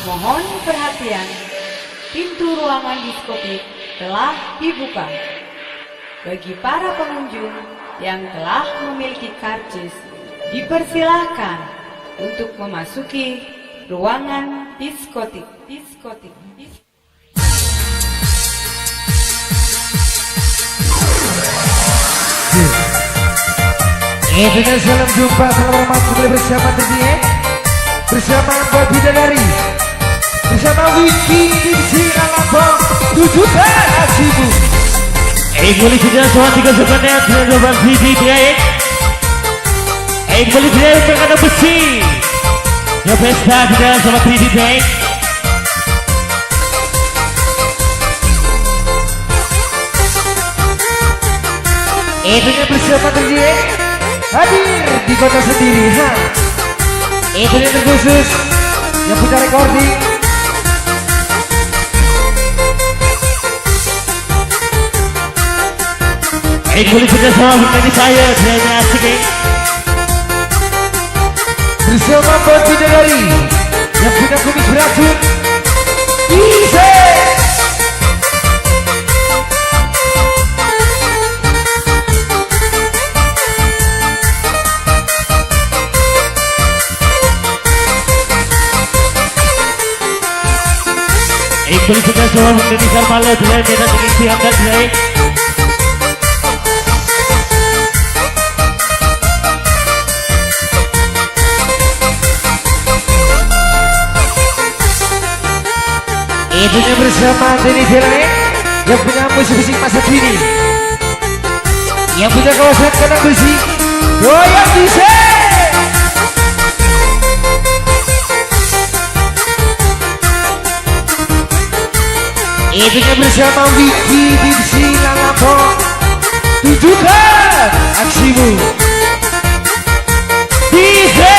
Mohon perhatian, pintu ruangan diskotik telah dibuka. Bagi para pengunjung yang telah memiliki karcis, dipersilahkan untuk memasuki ruangan diskotik. Dengan salam jumpa, salam hormat kembali bersama Teddy, bersama Mbak Bidadari, bersama Wiki Dipsi Alabang 7 Asibu. Boleh sudah soal 3 sebenarnya dengan lubang CD baik. Boleh sudah berkata besi. Ya pesta sudah sama 3D baik. Dengan bersama Teddy hadir di kota sendiri. Itu yang terkhusus yang punya recording. Boleh sudah sama menjadi saya asik. Bersama Mbak Bidadari yang punya kumis beracun. Bisa. Boleh sudah sama menjadi Sarmala dengan tidak mengisi anda baik. Itunya bersama Denny Zerai yang punya musik-musik masa kini, yang punya kawasan kandang besi goyang bisa. Itunya bersama Wiki Dipsi Lalapong, tunjukkan aksimu bisa.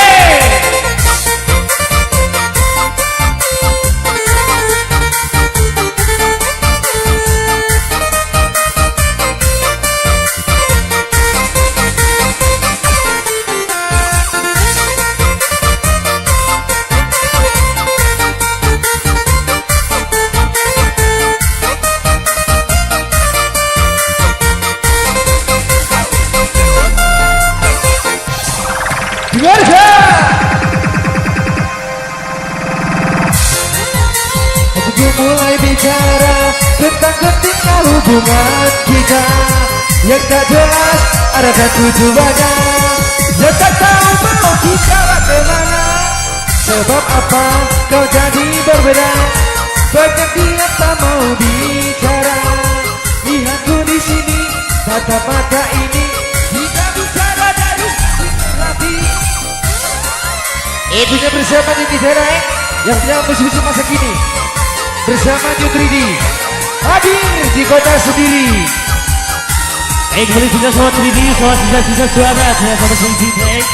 Warga aku mulai bicara tentang ketinggalan hubungan kita yang tak jelas ada dan tujuannya, yang tak tahu mau kita kemana. Sebab apa kau jadi berbeda, banyak dia tak mau bicara. Lihatku di sini, tatap mata ini, kita bicara dari hati. Itunya bersama Denny Zerai yang punya musik-musik masa kini, bersama New 3D hadir di kota sendiri. Boleh sudah sama 3D sama sisa-sisa suara dengan sama sendiri baik.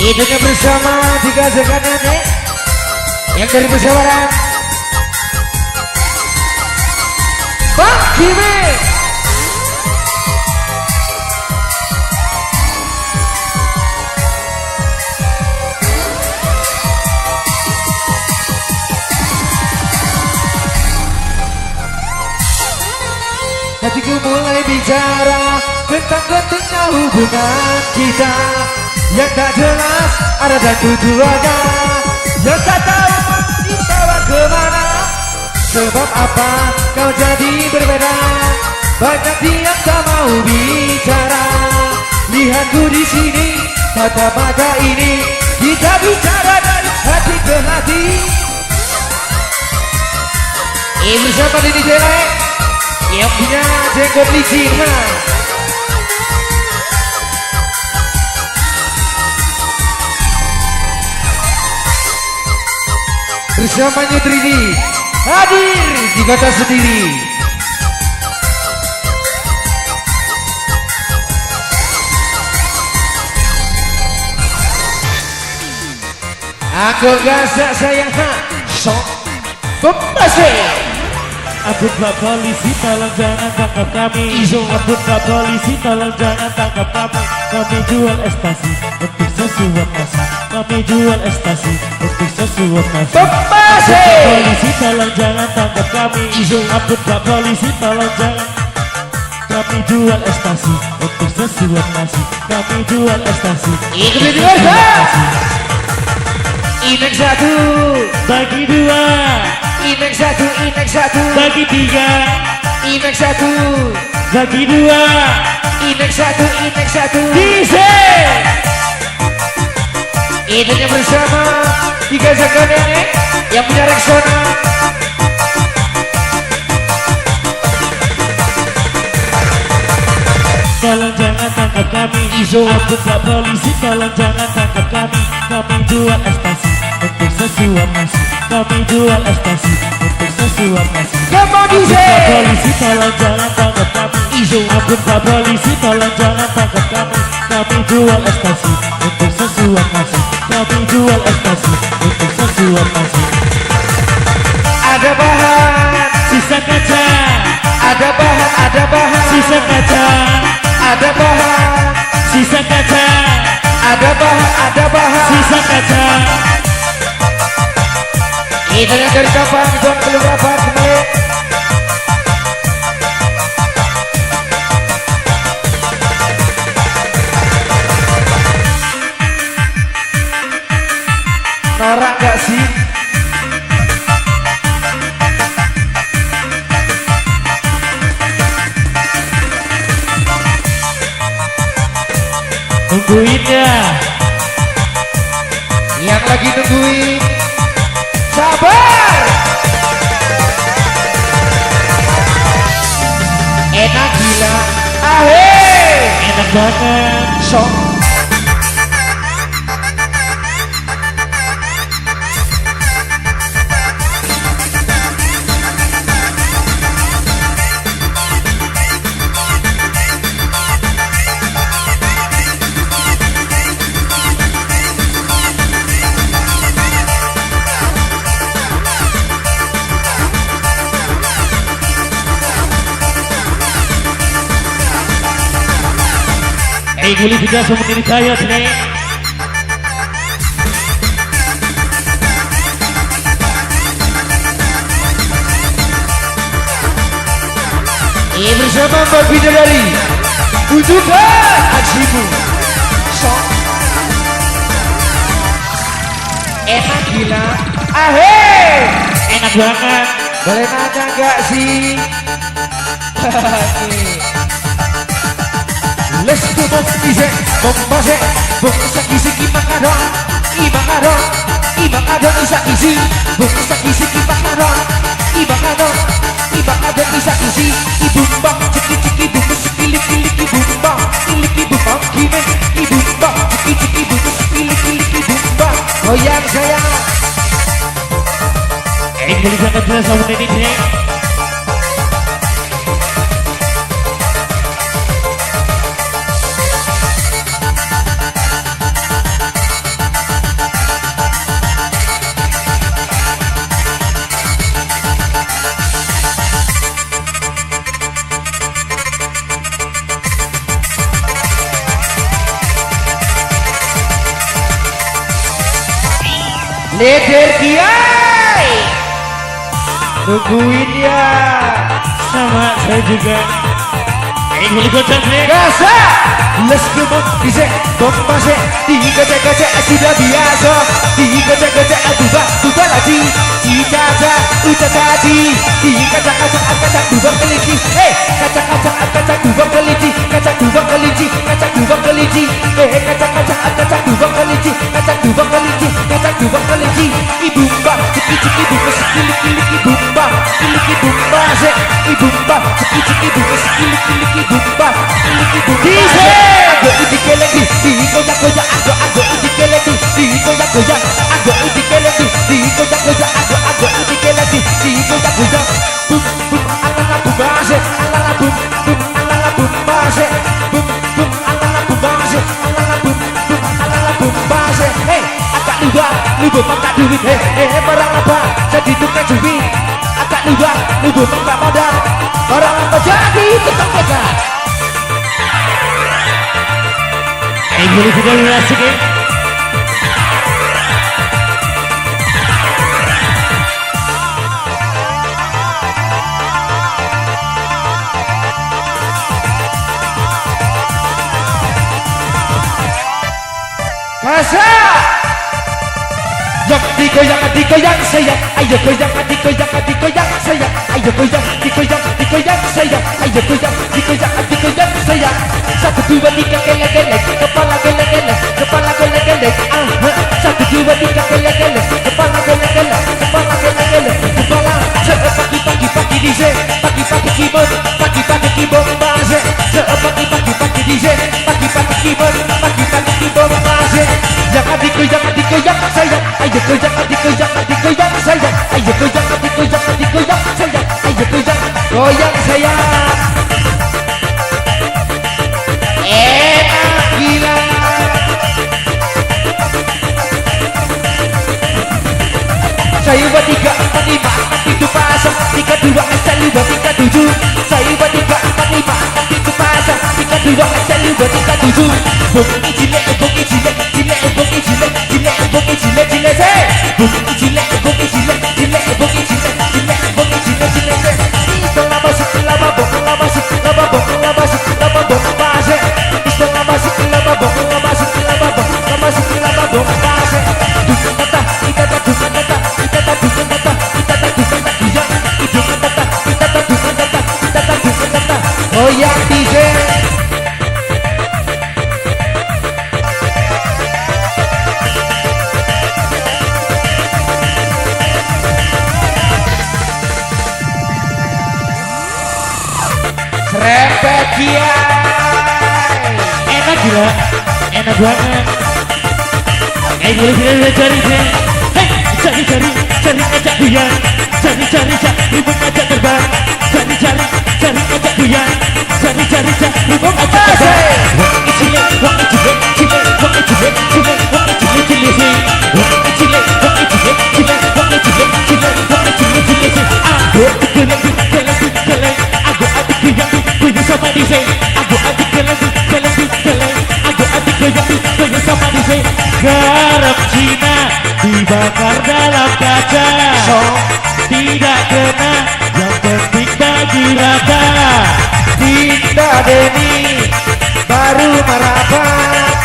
Itunya bersama 3 sekanan yang dari Musyawarah Bang Kimi. Hatiku mulai bicara tentang ketinggalan hubungan kita yang tak jelas ada dan tujuannya, yang tak tahu dibawa kemana. Sebab apa kau jadi berbeda, banyak diam tak mau bicara. Lihatku di sini, tatap mata ini, kita bicara dari hati ke hati. Bersama Denny Zerai yang punya jenggot licin. Bersama New 3D hadir di kota sendiri. Aku gak sayang sok pembasih. Ampun Pak Polisi, tolong jangan tangkap kami. Ampun Pak Polisi, tolong jangan tangkap kami. Kami jual ekstasi untuk sesuap nasi. Kami jual ekstasi untuk sesuap nasi. Pembase. Pak Polisi, tolong jangan tangkap kami. Ampun Pak Polisi, tolong jangan. Kami jual ekstasi untuk sesuap nasi. Kami jual ekstasi. Ini dua. Inek satu, Bagi dua, inek satu, inek satu, bagi tiga, inek satu, bagi dua. inek satu, inek satu. Bisa. Ineknya bersama tiga zagannya yang punya Rexona. Tolong jangan tangkap kami. Ampun Pak Polisi, tolong jangan tangkap kami. Kami jual ekstasi untuk sesuap nasi. Kami jual ekstasi untuk sesuap nasi. Kamu Ampun bisa. Pak Polisi, tolong jangan tangkap kami. Ampun Pak Polisi, tolong jangan tangkap kami. Kami jual ekstasi untuk sesuap nasi. Kami jual ekstasi untuk sesuap nasi. Ada bahan, Sisa kaca, ada bahan, ada bahan, sisa kaca, ada bahan, sisa kaca, ada bahan, ada bahan. sisa kaca. Ineknya dari kapan? Buat belum rapat kembali. Norak gak sih? Tungguin ya. Yang lagi nungguin, sabar. Enak gila, ahe. Enak banget. Sok. Guli juga semua ini kaya nih. Ini bersama Mbak Bidadari, tunjukkan aksimu. Sok. Enak gila, ahe. Enak banget. Boleh nanya gak sih? Nih. Let's go bombise, bombase, bombisa kisi kimakadon, imakadon, imakadon isa kisi, bombisa kisi kimakadon, imakadon, imakadon isa kisi, ibumbang, ciki ciki bumbus, kili kili kibumbang, kili kibumbang, kimen, ibumbang, ciki ciki bumbus, kili kili kibumbang, goyang sayang. Guli juga jelas sama ini nih. Leder kiai, nungguin ya. Sama saya juga. Guli gocap nih. Gasa, let's go bombise, bombase, digocek-gocek sudah biasa, digocek-gocek tuba lagi, cicaca, ucacati, dikacak-kacak tuba kelinci, kacak-kacak tuba kelinci, kacak tuba kelinci, kacak tuba kelinci, kacak-kacak tuba kelinci, kacak tuba kelinci, kacak tuba kelinci, ibumba, ciki-ciki bungkus, kili-kili bumba, kili-kili bumba, ibumba, ciki-ciki bungkus, kili-kili bumba, kili-kili bumba, agak uji keledi, digoyak-goyak, agak uji keledi, digoyak-goyak, agak uji keledi, digoyak-goyak, agak uji keledi, digoyak-goyak, bum bum alala bumbase, alala bum bum alala bumbase, bum bum alala bumbase, alala bum bum alala bumbase, agak luba, luba makan duit, barang apa, jadi tukang duit. Agak lubang, lubang tak modal. Orang apa jadi tetap pegang. Boleh juga asik ya. Masa yang digoyang sayang, ayo goyang sayang, ayo goyang sayang, ayo goyang sayang. 1, 2, 3 gelek-gelek, kepala gelek-gelek, kepala gelek-gelek. 1, 2, 3 gelek-gelek, kepala gelek-gelek, kepala gelek-gelek, kepala. Pagi-pagi DJ, pagi-pagi keyboard, pagi-pagi keyboard base. Pagi-pagi DJ, pagi-pagi keyboard, pagi-pagi keyboard base. Jangan digoyang sayang, ayo goyang sayang, ayo goyang sayang, ayo goyang sayang. Enak gila. Saya buat 3, 4, 5, 6, 7 pasang 3, 2, 1, 2, 3, 7. Saya buat 3, 4, 5, 6, 7 pasang 3, 2, 1, 2, 3, 7. Bungi jile, bungi jile, jile, bungi jile, jile, bungi jile, jile se. Bungi jile, bungi jile, jile, bungi jile, jile, bungi jile, jile se. Istilah masuk, lama bong, lama masuk, lama bong, lama masuk, lama bong base. Istilah masuk, lama bong, lama masuk, lama bong, lama masuk, lama bong base. Dusun kata, kita tak dusun kata, kita tak dusun kata, kita tak dusun kata, dusun kata, kita tak dusun kata, kita tak dusun kata. Oh ya DJ. Serempet kiai. Enak gila, enak banget. Boleh cari deh. Hei, cari ngajak goyang. Cari ribut ngajak terbang. Cari ngajak goyang. Cari ribut ngajak terbang. Wong cile, wong cile, cile, wong cile, cile, wong cile, cile sih. Wong cile, wong cile, cile, wong cile, cile, wong cile, cile sih. Aku geleng, aku adik goyang sama di sini. Aku adik geleng, aku adik goyang sama di sini. Garam Cina dibakar dalam kaca, tidak kena, yang penting bagi rata. Dinda Deni baru merapat.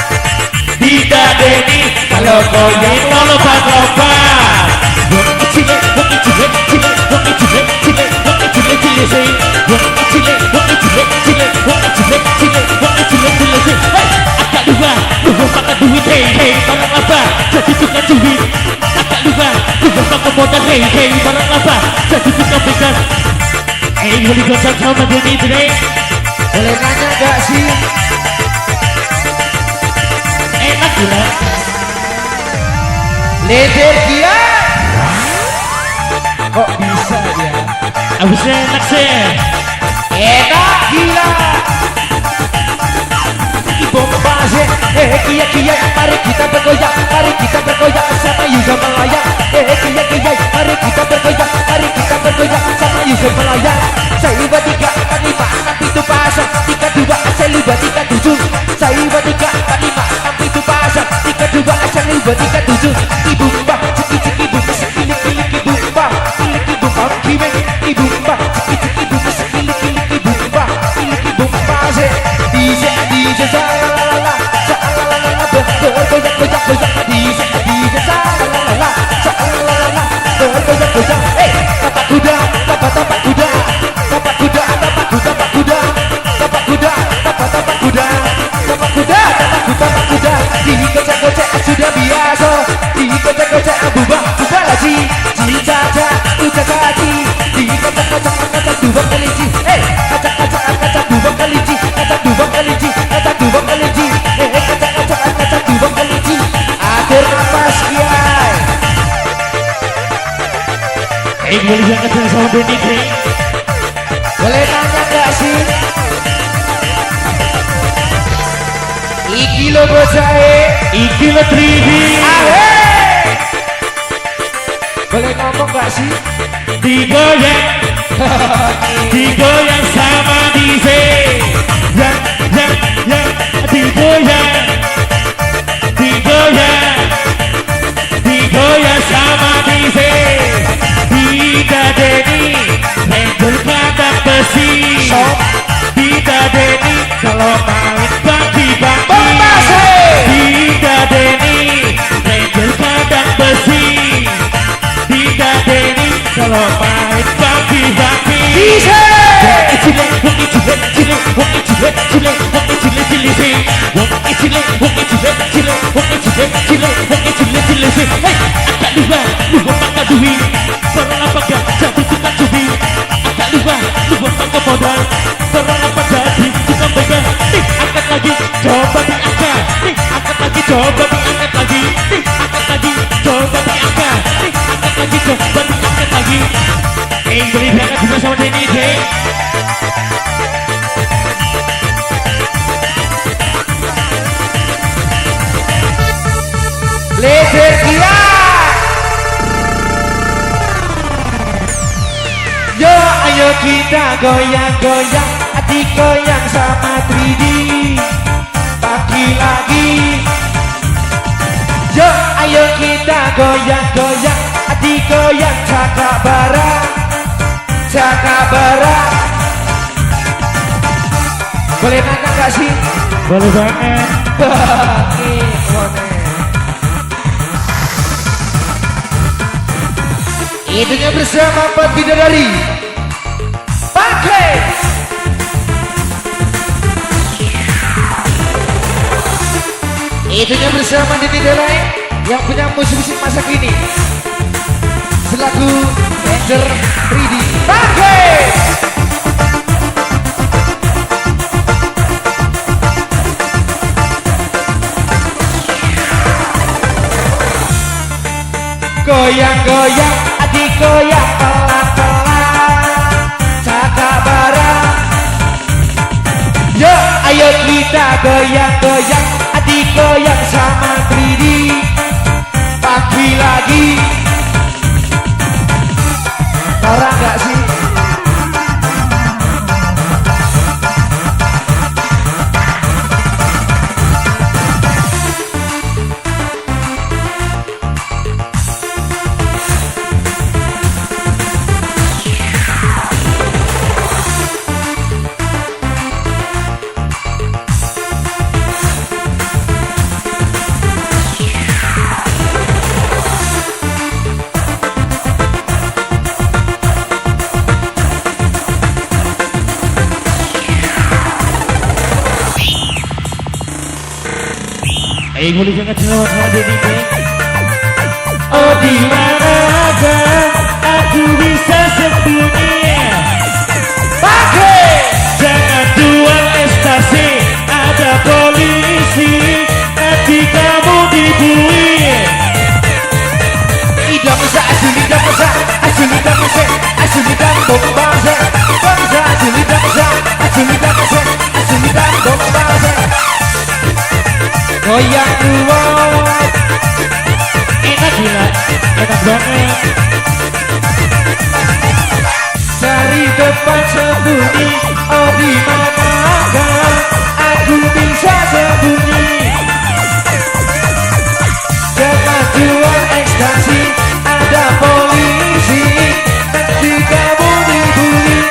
Dinda Deni kalau goyang lo lompat-lompat. Wong cile, wong cile, cile, wong cile, cile, wong cile, cile sih. Wong cile, wong cile, cile, wong cile, cile, wong cile, cile sih. Agak dua makan duit, hei, barang apa? Jadi tukang duit. Agak dua makan modal, hei, barang apa? Jadi tukang bekas. Boleh gocap sama Deni today. Boleh nanya gak sih? Enak gila. Leder dia. Kok bisa dia? Abis enak sih. Enak gila. Ibom base, kia, mari kita bergoyang, mari kita bergoyang sama Yuga melayang. Kia, mari kita bergoyang, mari kita bergoyang sama Yuga melayang. Saya buat 3, 4, 5, 6, 7 pasang 3, 2, saya buat 3, 7. Saya buat 3, 4, 5, 6, 7 pasang 3, 2, saya buat 3, 7. Ibumba, ciki bum, sekili bumba, kili bumba, kiwe bumba, ciki bum, sekili bumba, kili bumba se. DJ salalala, bergoyang, DJ salalala, bergoyang. Tapak kuda, tapak kuda, tapak kuda, tapak kuda, tapak kuda, tapak kuda, tapak kuda, tapak kuda, tapak kuda. Digocek-gocek sudah biasa, digocek-gocek buba lagi, cicaca, ucacaci, digocek-gocek kacak 2 kali ci, kacak 2 kali ci, kacak 2 kali ci, kacak 2 kali ci, kacak 2 kali ci. Atur nafas kiai. Boleh banget sama Deni deh. Boleh nanya gak sih? Iki lo bocahe, Iki lo 3D. ahe. Boleh ngomong gak sih? digoyang, digoyang sama DJ. Yang digoyang, digoyang, digoyang sama DJ. Didadeni, handle kandang besi. Didadeni, kalau main bagi-bagi. Didadeni, handle kandang besi. Didadeni, kalau main bagi-bagi. Coba diangkat, angkat lagi, coba diangkat lagi, angkat lagi, coba diangkat, angkat lagi, coba diangkat lagi. Beri banget juga sama Denny J. Lezer gila. Yo ayo kita goyang-goyang, hati goyang sama 3D. Pagi lagi. Yo ayo kita goyang-goyang, hati goyang cakak barang, cakak barang. Boleh nanya gak sih? Boleh banget. Itunya bersama 4 bidadari. Pakai. Itunya bersama Denny Delay yang punya musik-musik masa kini selaku Ranger 3D. Pakai. Goyang-goyang, adik goyang pelan-pelan, cakap barang. Yo, ayo kita goyang-goyang, adik goyang sama 3D. Pagi lagi. Orang gak sih? Boleh jangan selamat sama Denny J. Oh di mana aja aku bisa sembunyi. Pakai. Jangan jual ekstasi, ada polisi, nanti kamu dibui. Ida musa asli ida musa, asli ida musa, asli ida bombase. Bangsa asli ida musa, asli ida musa, asli ida bombase. Goyang kuat. Enak gila, enak banget. Cari tempat sembunyi, oh di manakah aku bisa sembunyi. Jangan jual ekstasi, ada polisi, nanti kamu dibully.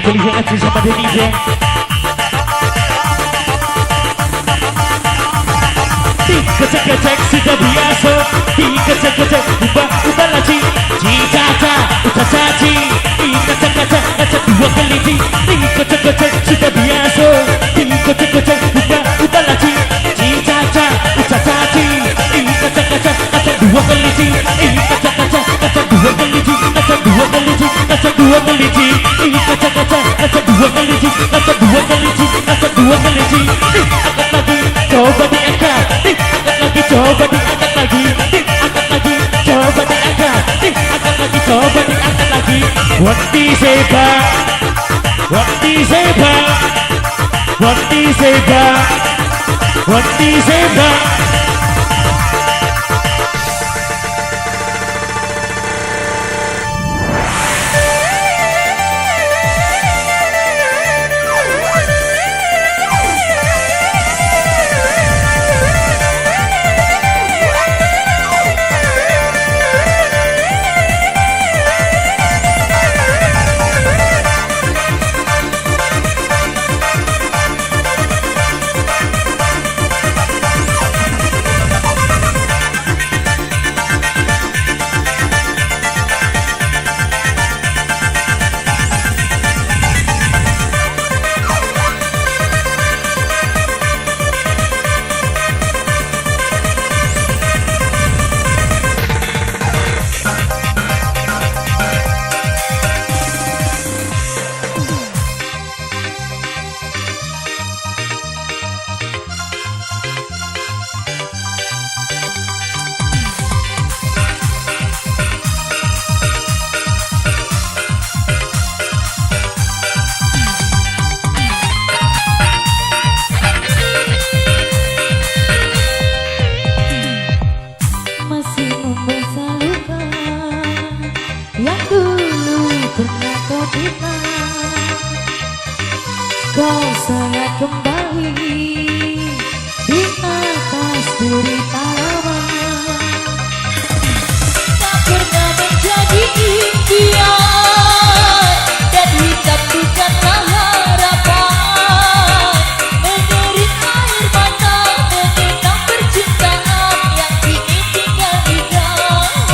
Boleh jangan sama Denny J. Dikecek-kecek sudah biasa, dikecek-kecek ubah-ubah lagi. Cicaca kelinci, kocok-kocok sudah biasa. Kocok-kocok udah laci, cicaca, cacaci. Kaca-kaca, kaca dua kelinci. Kaca-kaca, kaca dua kelinci. Kaca dua kelinci, kaca dua kelinci. Kaca-kaca, kaca dua kelinci. Kaca dua kelinci, kaca dua kelinci. Angkat lagi, coba diangkat. Angkat lagi, coba diangkat lagi. Angkat lagi, coba diangkat. Angkat lagi, coba diangkat lagi. Wanti seba, wanti seba, wanti seba, wanti seba. Kau sangat kembali di atas derita lama. Tak pernah menjadi impian dan hitam bukanlah harapan. Mengerit air mata mengenang percintaan yang kini tinggal di dalam.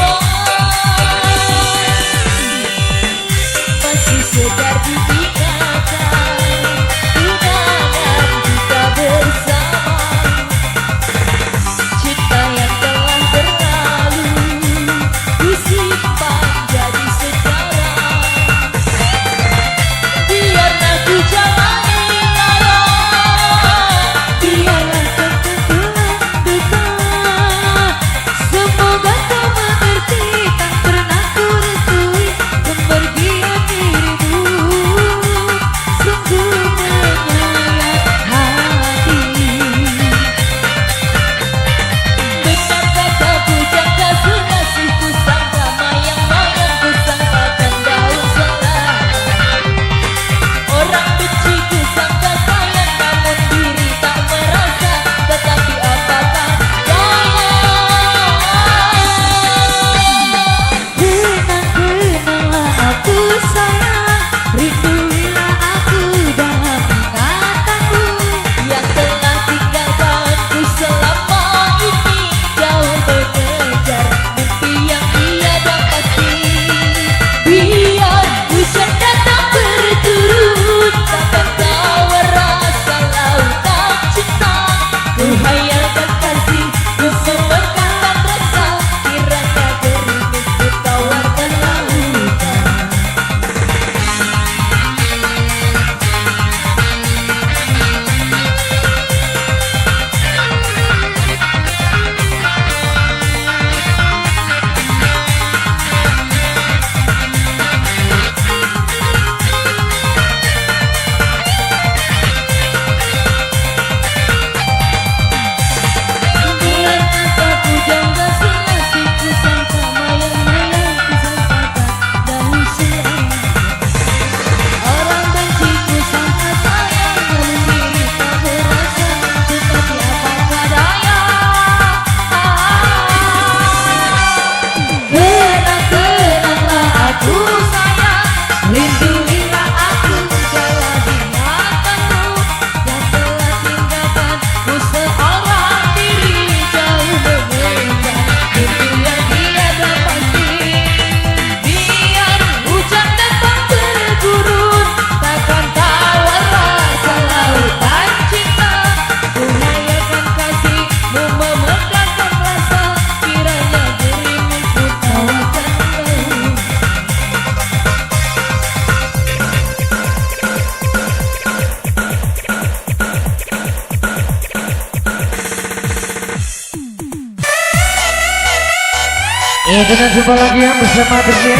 Dengan jumpa lagi yang bersama Derje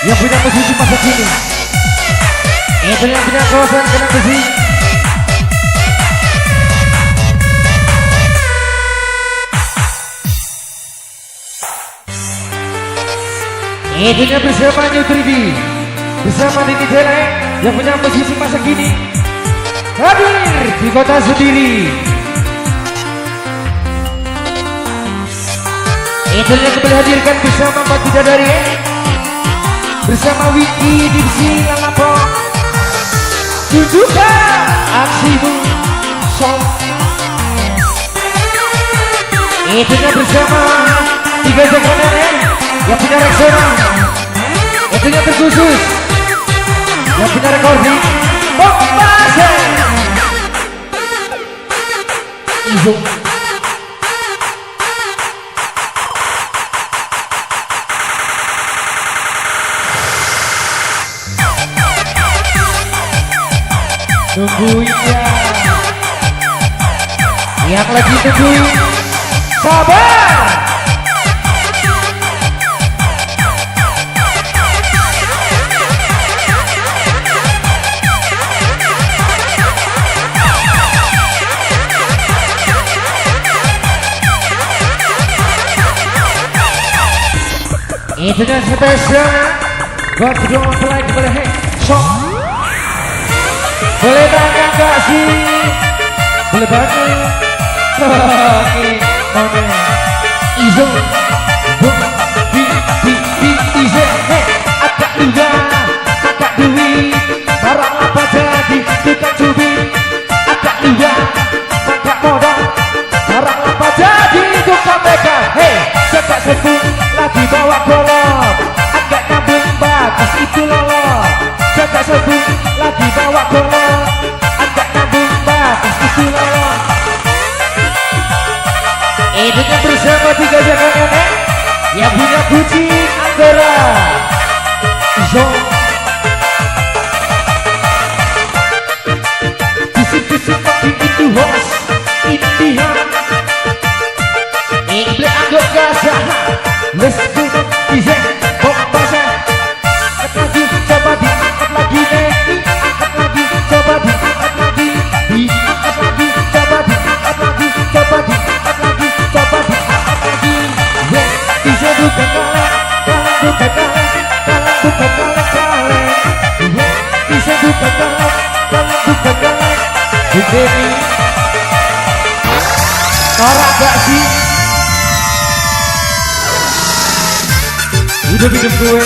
yang punya posisi masa kini. Yang punya kawasan kena besi. Tentunya bersama New 3D, bersama Dini Tele yang punya posisi masa kini hadir di kota sendiri. Tentunya kembali hadirkan bersama Mbak Bidadari, bersama Wiki Dipsi Lalapo. Tunjukkan aksimu, Song. Tentunya bersama tiga jagoan yang punya restoran, yang punya terkhusus, yang punya recording, Bombase Izo. Tungguin ya, yang lagi tungguin, sabar. Tentunya spesial buat kedua mempelai kepada Heng Song. Boleh banyak gak sih? Boleh banget. Oke, oke. Izo, Izo, hei, agak juga, agak duit, barang apa jadi tukang cubit, agak juga, agak modal, barang apa jadi tukang mega, hei, sejak sepuluh lagi bawa golok, agak nyambung bagus itu lolok, sejak sepuluh lagi bawa golok, agak nyambung bagus itu lolok. Dengan bersama tiga jagoan yang punya kucing Anggora Izo. Bisik-bisik pagi itu host Indian Ingle anggap gasah. Let's go Izen Bombase. Angkat lagi, coba diangkat lagi nih. Angkat lagi, coba diangkat lagi. Diangkat lagi, coba diangkat lagi. Coba diangkat lagi, coba diangkat lagi. Yeah, Izen bukan kaleng, kaleng bukan kaleng, kaleng bukan kaleng. Yeah, Izen bukan kaleng, kaleng bukan kaleng. Begini norak gak sih? Hidup gue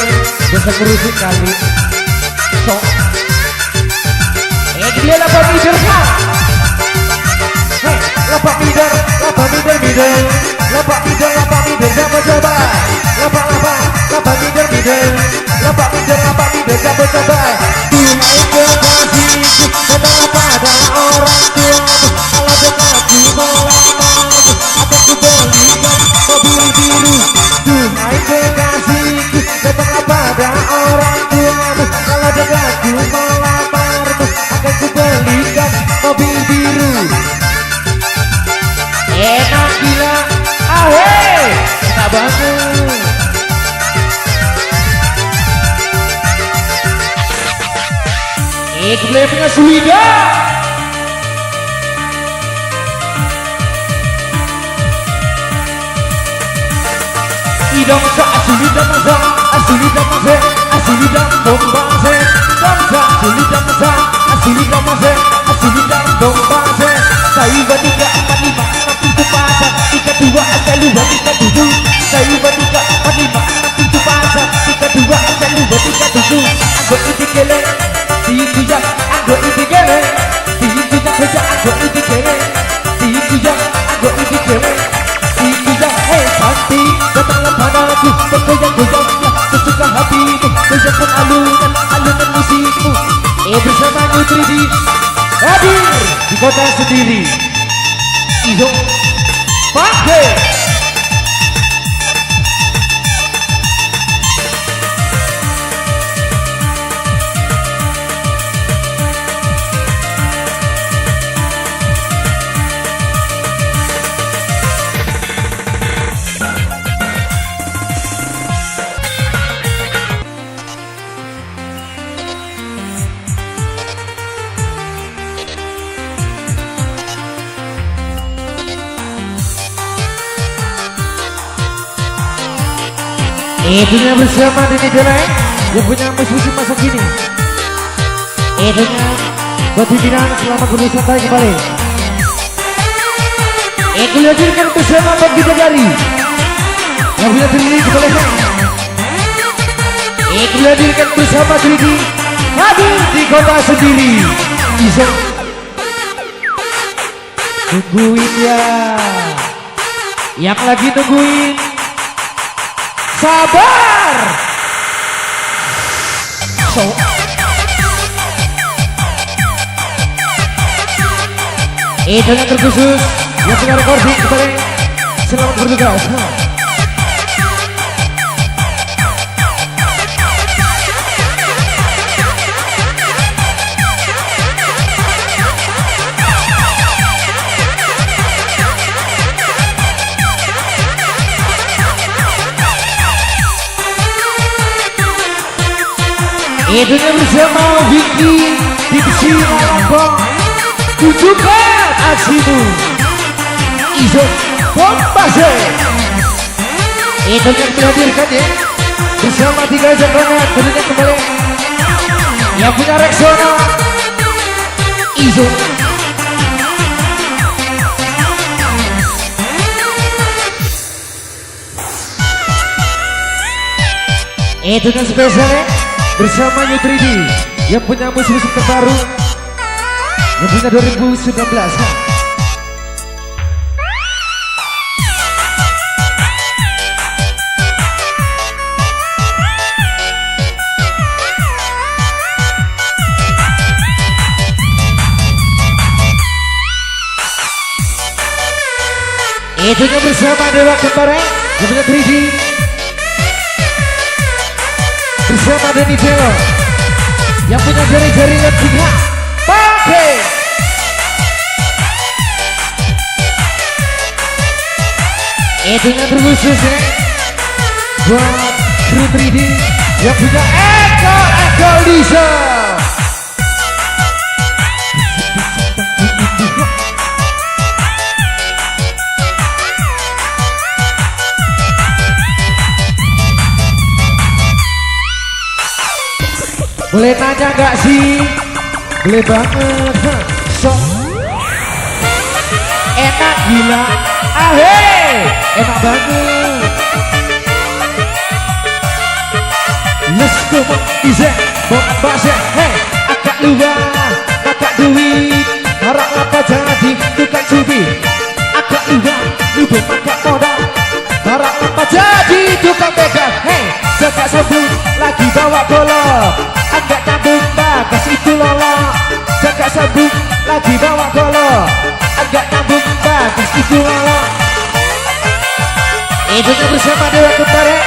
bisa ngerusin kali. Sok dia lapan mider kan? Hei, lapan mider mider. Lapan mider coba. Lapan mider mider. Lapan mider coba. Tunai kekasihku datanglah pada orang tuamu. Kalau dekatku melamar, akan ku belikan mobil biru. Tunai kekasihku datanglah pada orang tuamu. Kalau dekatku melamarmu, akan ku belikan mobil biru. Enak gila, ahey, enak banget. Boleh punya Sulida. Idam sa Sulida masa, Sulida masa, Sulida Bombase. Dansa Sulida masa, Sulida masa, Sulida Bombase. Saya bandingga 45 itu pasang, 32 asal luar 37. Saya bandingga 45 itu pasang, 32 asal luar 37. Anggap itu kelek. Tinggi yang anggo itu gele, tinggi yang kerja anggo itu gele, tinggi yang anggo itu gele, tinggi yang cantik datanglah padaku, bergoyang-goyanglah sesuka hatimu, goyangkan alunan musikmu. Bersama New 3D hadir di kota sendiri. Izo pakai. Itunya bersama Dini Deleng yang punya musik masa kini. Itunya buat pimpinan selamat berwisata kembali. Itu dihadirkan bersama Bob Bidadari yang punya diri kembali. Itu dihadirkan bersama Didi hadir di kota sendiri. Bisa tungguin ya, yang lagi tungguin sabar. So itu yang terkhusus yang punya recording kepada selamat bertugas. Itunya bersama Vicky Diksi Lambang. Tunjukkan aksimu Izo Bombase. Itu yang dihadirkan ya bersama 3 jagoan tentunya kembali yang punya Rexona Izo. Itu yang spesial ya bersama New 3D yang punya musik terbaru yang punya 2019. Itunya bersama Dewa Kembara yang punya 3D bersama Denny Delo yang punya jari-jari yang tiga pakai. Itunya terkhusus ya buat kru 3D yang punya Eko Lisa. Boleh nanya gak sih? Boleh banget. So enak gila. Enak banget. Let's go Ize Bombase. Hey, akak luar, akak duit, harap apa jadi tukang judi. Akak luar, lupa makak modal, harap apa jadi tukang begal. Hey, jaga sabun lagi bawa golok, agak nyambung bagas itu lolok. Jaga sabun lagi bawa golok, agak nyambung bagas itu lolok. Itunya bersama Dewa Kembara.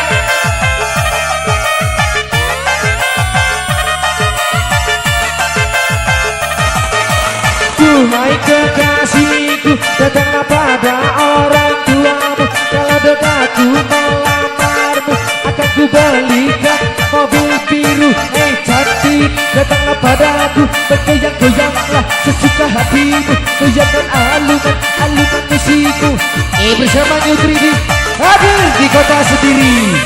Duhai kekasihku, datanglah pada orang tuamu. Kalau dekatku melamarmu, akan ku belikan mobil biru. Hei cantik, datanglah padaku, bergoyang-goyanglah sesuka hatimu. Goyangkan alungan musikku. Bersama New 3D hadir di kota sendiri.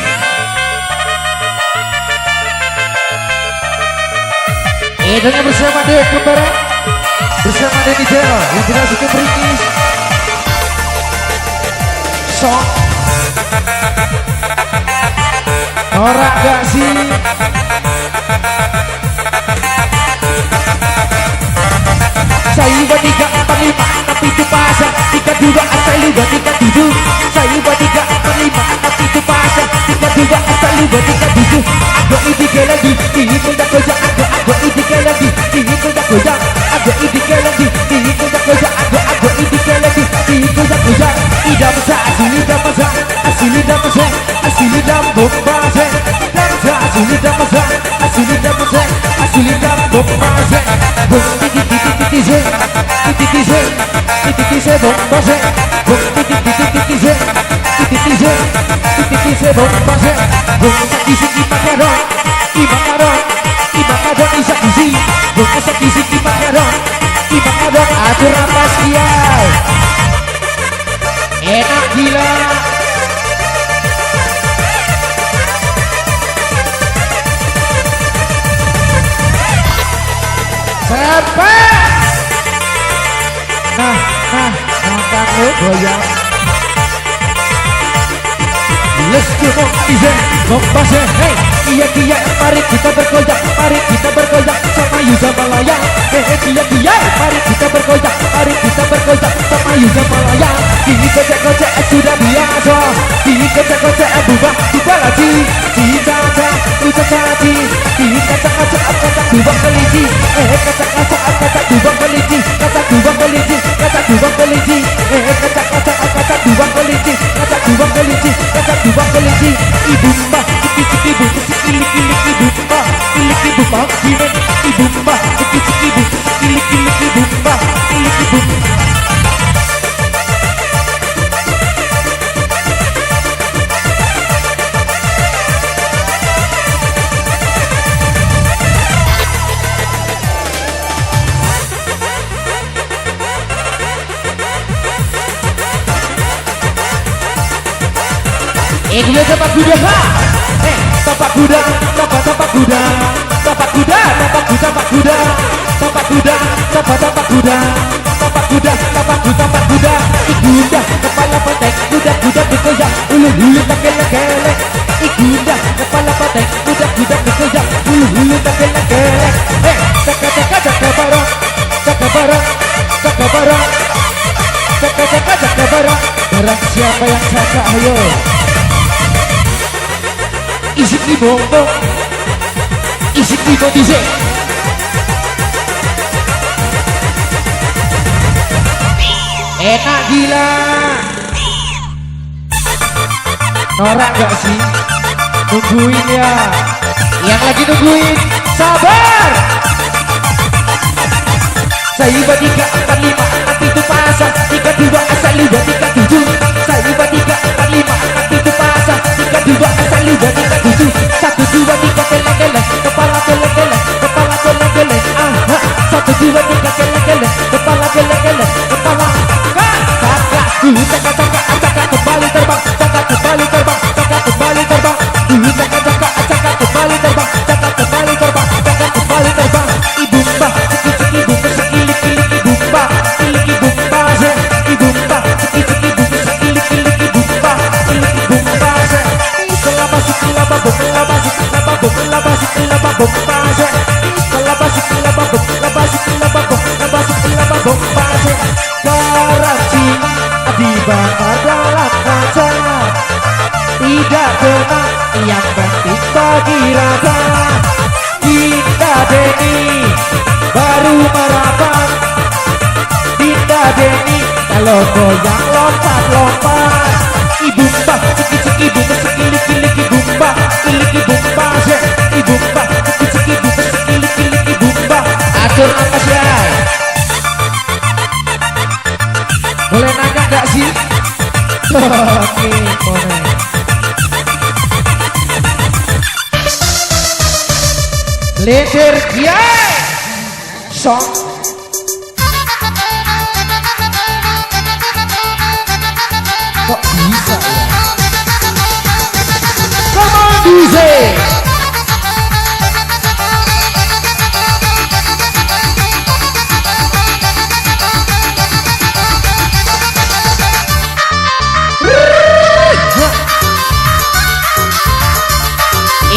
Itunya bersama Dewa Kembara bersama Denny Delo yang tidak suka beringis. Sok norak gak sih? Saya buat 3, 4, 5, 6 itu pasang 3, 2, asal lu buat 3, 7. Saya buat 3, 4, 5, 6 itu pasang 3, 2, asal lu buat 3, 7. Agak ini lagi, ini tidak goyang. Agak ini lagi, ini tidak goyang. Agak ini lagi, ini tidak goyang. Agak ini lagi, ini tidak goyang. Ida masa, asli dah masa, asli dah masa, asli dah Bombase. Asli dah masa, asli dah masa, asli dah Bombase. Titize Bombase. Titize Bombase. Sakisi makaron, makaron isa kisi. Sakisi makaron, atur rapas kiai. Enak gila. Nah, makan lo goyang. Let's go, kompas hey, iya, mari kita bergoyang, sama Yuda Malaya. Iya, mari kita bergoyang, sama Yuda Malaya. Ini gojek sudah biasa, ini gojek bubar lagi. Cica, udah tadi, ini kacang dua kelinci, kacang dua kelinci, kacang dua kelinci, kacang dua kelinci, kacang dua kelinci, kacang dua kelinci, kacang dua kelinci. Ibu mbak, ciki bu, sikili ibu mbak, ibu mbak, gini ibu mbak, ciki bu, sikili ibu mbak, ibu. Dia tapak kuda, tapak kuda, tapak kuda, tapak kuda, tapak kuda, tapak kuda, tapak kuda, tapak kuda, tapak kuda, ikuda, kepala pentek, kuda bergoyang, ulu tak gelek-gelek, ikuda, kepala pentek, kuda bergoyang, ulu tak gelek-gelek, jaga barang, barang siapa yang jaga, ayo. Isik di bongbong, isik di bodize. Enak gila. Norak gak sih? Nungguin ya. Yang lagi nungguin, sabar. Saya 3, 4, 5, 6 itu pasang, 3, 2, asal 2, 3, 7. Saya 3, 4, 5, 6 itu pasang, 3, 2, asal 2, 3, 7. 1, 2, 3, geleng-geleng, kepala geleng-geleng, kepala geleng-geleng. 1, 2, 3, geleng-geleng, kepala geleng-geleng, kepala. Kakak, dulu cakak, kembali terbang, cakak kembali terbang, cakak kembali terbang. Dulu cakak, kembali terbang, cakak kembali terbang, cakak kembali terbang. Ibu mbak, ciki bu, sekili ibu mbak, ibu mbak, ibu mbak, ciki bu, sekili ibu mbak, ibu mbak. Kelapa sikilaba bom, kelapa sikilaba bom, kelapa sikilaba bom, kelapa sikilaba bom, kelapa sikilaba bom, kelapa sikilaba bom. Garansi dibakar dalam kaca, tidak kena yang penting bagi rasa. Dinda Deni baru merapat, Dinda Deni kalau goyang lompat-lompat. Ibu mbak, ciki bu, sekili ibu mbak, ibu mbak, ibu mbak, ciki bu, sekili ibu mbak. Atur apa sih? Boleh nanya gak sih? Oke, boleh. Leder kiai song. Kok bisa ya? Come on DJ.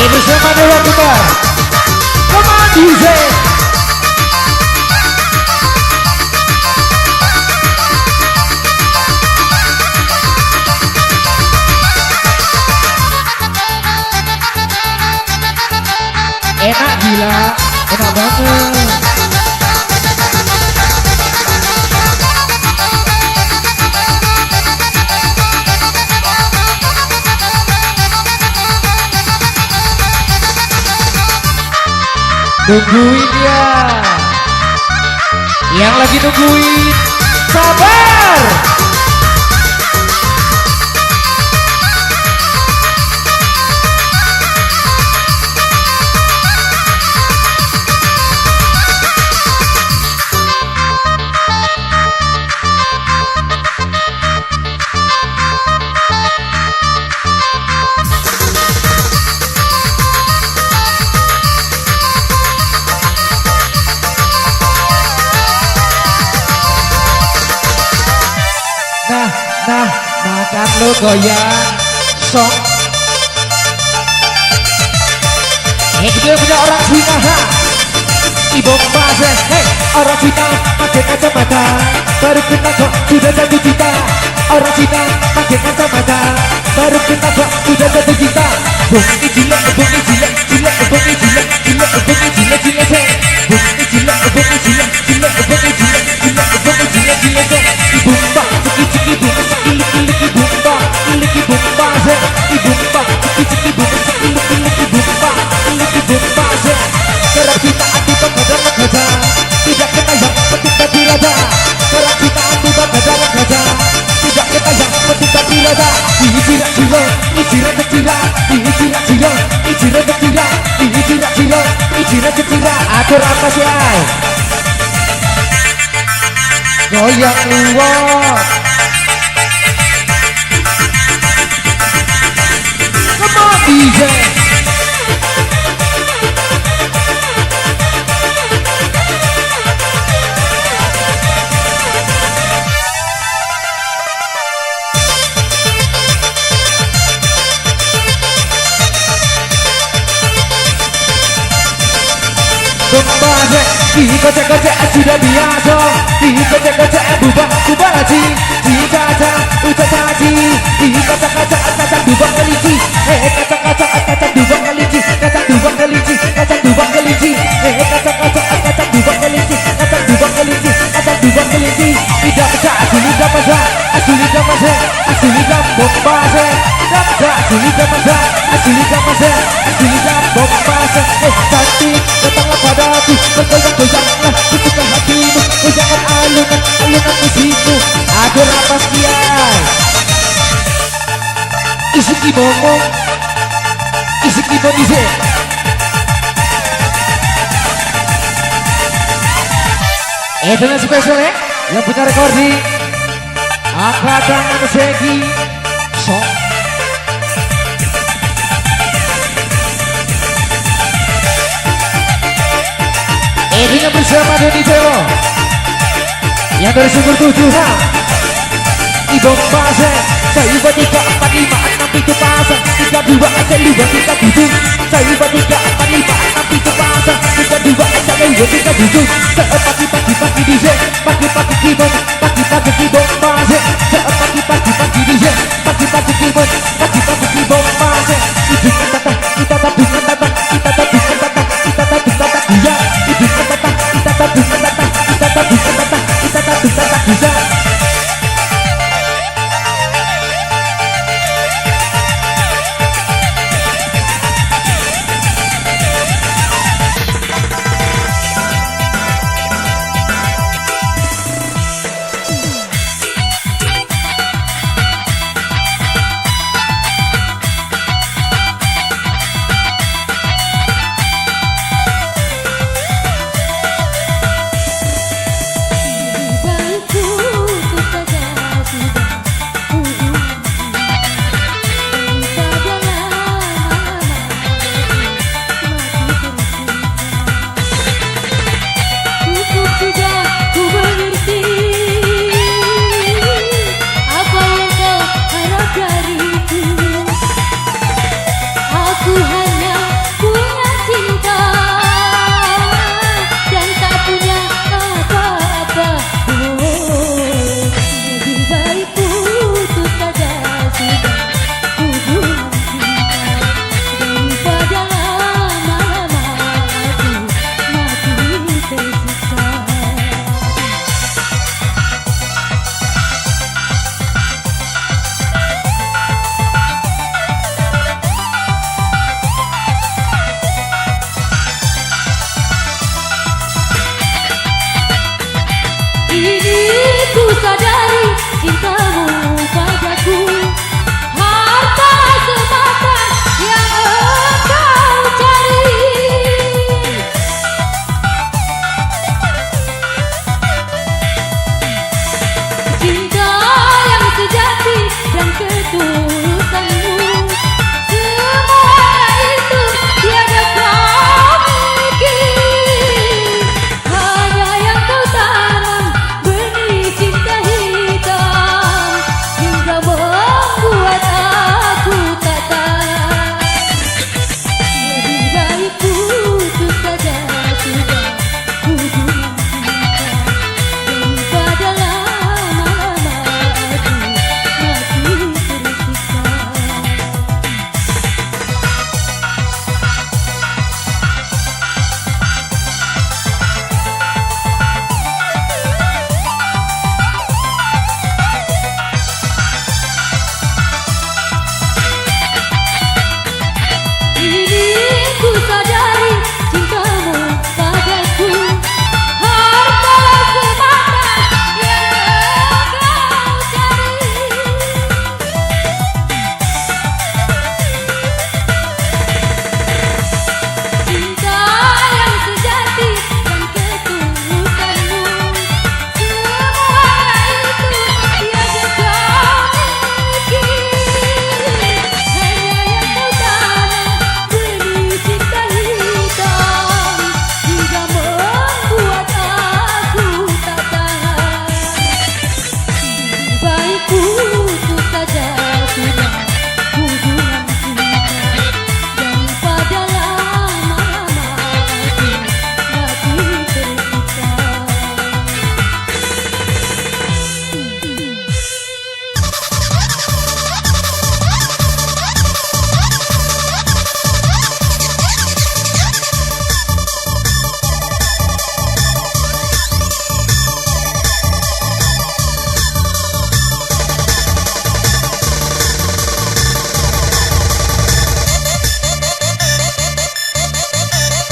Ini sama Dewa Kembar. Come on DJ. Enak gila, enak banget. Nungguin ya. Yang lagi nungguin, sabar. lo goyang sok. Dia punya orang Cina ha. Ibu Mbak, hey, orang Cina pakai kacamata, baru kita kok sudah jatuh cinta. Orang Cina pakai kacamata, baru kita kok sudah jatuh cinta. Bunyi jilek, bunyi jilek, jilek, bunyi jilek, jilek, bunyi jilek, jilek, bunyi jilek, bunyi jilek, jilek, bunyi jilek, jilek, bunyi jilek, jilek. Ibu Mbak, ciki ciki bunyi ciki liki liki bumba, liki bumba, ibu Mbak, ciki ciki bunyi ciki liki liki bumba, liki bumba. Kerap kita adu begadang gajah, tidak kita yang penting tapi raja. Kerap kita adu begadang gajah, tidak kita yang penting tapi raja. Ini jirat jirat, ini jirat jirat, ini jirat jirat, ini jirat jirat, ini jirat jirat, ini jirat jirat. Atur apa sih ay? Goyang luar. Come on DJ. Kembali, dikocek-kocek sudah biasa, dikocek-kocek bubah haji, dicacah ucap haji, dikocek-kocek kacang dubah kelinci, kacang dubah kelinci, kacang dubah kelinci, kacang dubah kelinci, kacang-kacang kacang dubah kelinci, kacang dubah kelinci, kacang dubah kelinci. Tidak pecah, asli dah pecah, asli dah pecah, asli dah bombase, dah asli dah pecah, asli dah pecah, asli dah bombase. Cantik datanglah padaku, bergoyang-goyanglah kutukan hatimu, goyangkan alunan musikmu. Adur apa sekian? Isi kibomo, isi kibom isi. Dengan spesial ya, yang punya recording angkatan Segi Sok. Dengan bersama Doni Dewo yang dari Sumber 7 ha. Ibu Mbase, saya 3, 4, 5, 6, 7 pasang, 3, 2, aja 2, 3, 7. Saya 3, 4, 5, 6, 7 pasang, 3, 2, aja 2, 3, 7. Pagi-pagi DJ, pagi-pagi keyboard, pagi-pagi keyboard Mbase. Pagi-pagi DJ, pagi-pagi keyboard, pagi-pagi keyboard Mbase. Ibu kata, kita tabu kata, kita tabu kata, kita tabu kata, iya. Ibu kata, kita tabu kata, kita tabu kata, kita tabu kata, iya.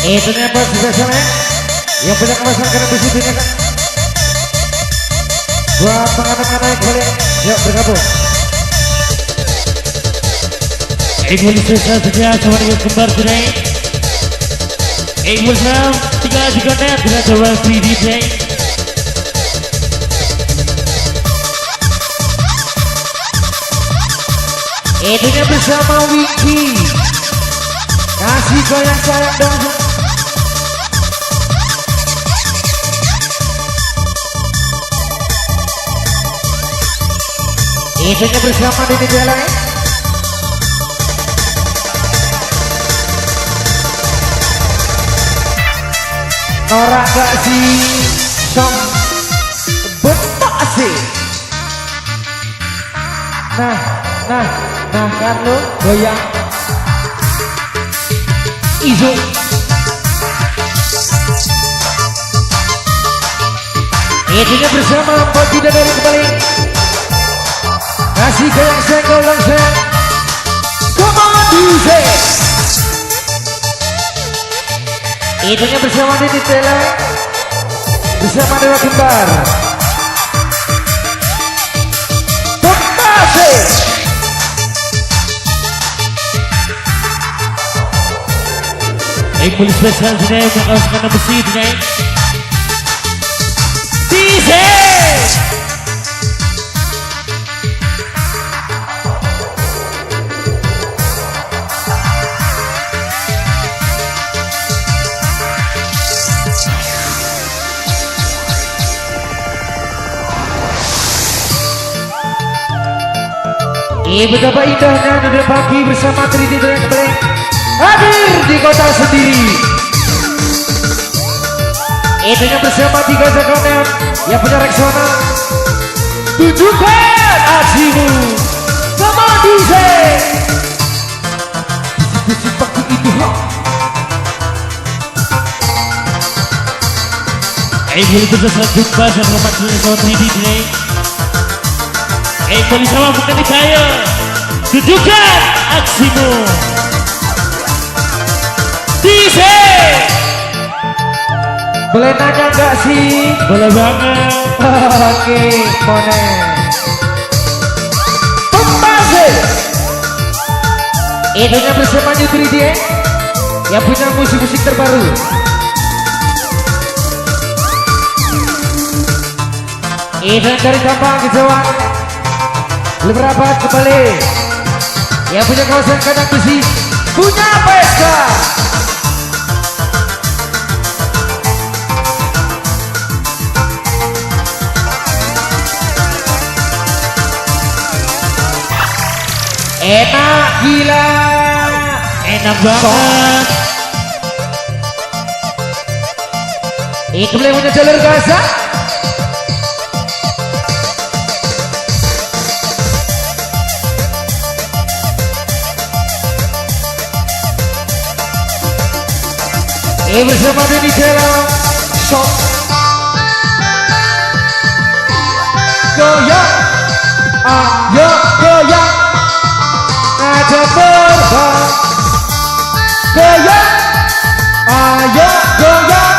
Itu nih buat spesialnya yang punya kemasan karena besi ini kan. Buat pengadang-adang yang boleh, yuk bergabung. Ibu spesial saja sama dengan kembar today. Ibu Sam, tinggal juga net dengan coba 3 DJ. Itunya bersama Wiki. Kasih goyang sayang dong. Itunya bersama Dini Jelai. Norak gak sih song betok sih. Nah kan lo goyang Izo. Itunya bersama Mbak Tidak dari kembali. Kasih goyang senggol langsung. Come on DJ. Itunya bersama Dini Tela bersama Dewa Kembar. Bekasi. Ibu spesial today untuk kaos kena besi today. DJ. Betapa indahnya Nada Pagi bersama Triti yang kembali hadir di kota sendiri. Itunya bersama 3 sekonen yang punya Rexona. Tunjukkan aksimu sama DJ. Bisik-bisik pakai itu hak. Ibu spesial jumpa sama Romat Suliso 3 DJ. Ibu sama bukan saya. Tunjukkan aksimu DJ. Boleh nanya gak sih? Boleh banget. Oke, boleh. Pembase. Itunya bersama Nyutri dia yang punya musik-musik terbaru. Itu dari Kampang ke Jawa. Beberapa kembali yang punya kawasan kandang besi punya PSK. Enak gila, Enak banget. itu boleh punya jalur Gaza. Bersama Deni Tera Shop goyang, ayo goyang, ada terbang. Goyang, ayo goyang,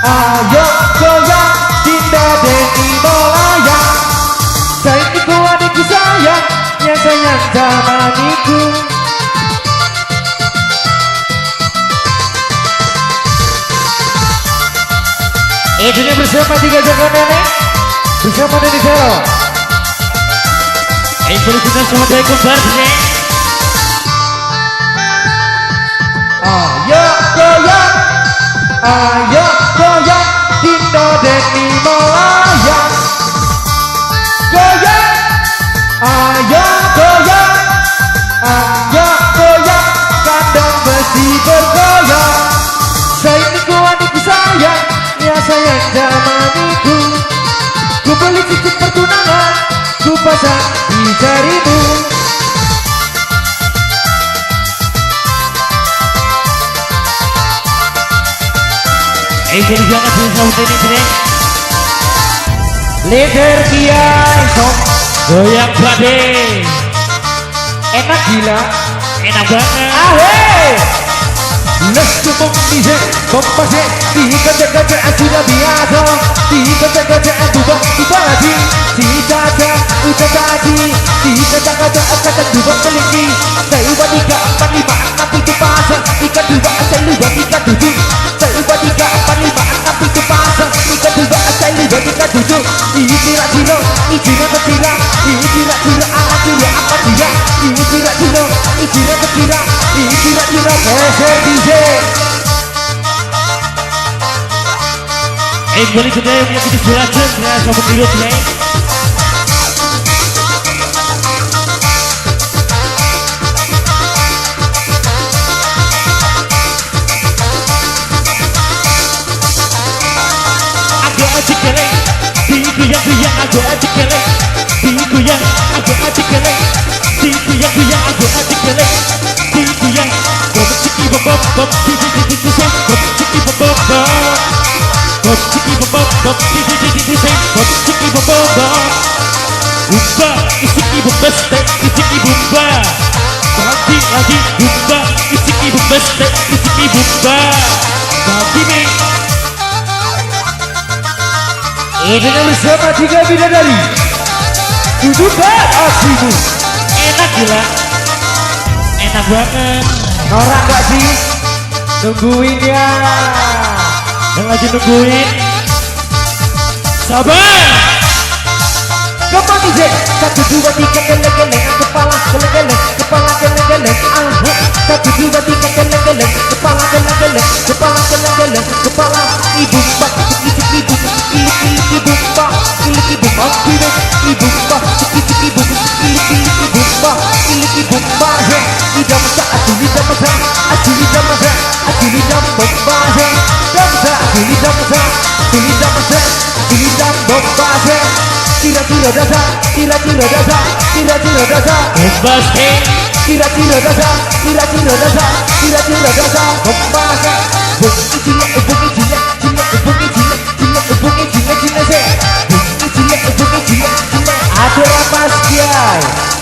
ayo goyang, Dinda Deni melayang. Sayangku adikku sayang, ya sayang zamaniku. Itunya bersama 3 jaga nenek bersama Deni Tera. Ibu kita semua dari kembar today. Ayo goyang, ayo goyang, Dinda Deni melayang. Goyang, ayo goyang, ayo goyang, kandang besi bergoyang. Sayangku adikku sayang, ya sayang zamaniku. Ku beli cincin pertunangan, ku pasang di jarimu. Ibu jangan susah ini today. Leader Kiai Sok Goyang bade. enak gila. Enak banget. Ahe Let's go DJ Kompase Dikejar-kejar sudah biasa Dikejar-kejar tiba-tiba lagi Cita-cita udah tadi Dikejar-kejar kata dua kelingki Seuba 3, 4, 5, 6 itu pasang Ika 2, seuba 3, 7 Seuba 3, 4, 5, 6 itu pasang Ika 2, seuba 3, 7 Ikira-kira, ikira-kira Ikira-kira, ala-kira apa dia Ikira-kira, ikira-kira Ikira-kira, geser DJ Kembali today menyakiti jelasan Rasa mendirut today Agak aja keleng Digoyang-goyang agak aja keleng Digoyang agak aja keleng Digoyang-goyang agak aja keleng Digoyang Bom ciki bom bom bom Ciki bom ciki bom bom bom Bom ciki bom bom bom Bom ciki bom bom bom Umba isiki bom beste Isiki bumba Ganti lagi umba Isiki bom beste Isiki bumba Ganti nih Dengan bersama 3 bidadari Tunjukkan aksimu Enak gila Enak banget Norak gak sih? Nungguin ya Yang lagi nungguin Sabar Kembang DJ 1, 2, 3 geleng-geleng Kepala geleng-geleng Kepala geleng-geleng 1, 2, 3 geleng-geleng Kepala geleng-geleng Kepala geleng-geleng Kepala ibu mbak Ciki-ciki ibu Ilik-ilik ibu mbak Ilik ibu mbak Ibu mbak Ciki-ciki ibu Ilik-ilik ibu mbak Ilik ibu mbak Lidah masak Aduh lidah masak Aduh lidah masak Aduh lidah mbak Aduh lidah masak Aduh lidah masak Aduh lidah masak Kira-kira dasar, kira-kira dasar, kira-kira dasar Bebas king Kira-kira dasar, kira-kira dasar, kira-kira dasar Pembahasan Bungi jilek, bungi jilek, jilek, bungi jilek, jilek, bungi jilek, jilek se Bungi jilek, bungi jilek, jilek Ada rapas kiai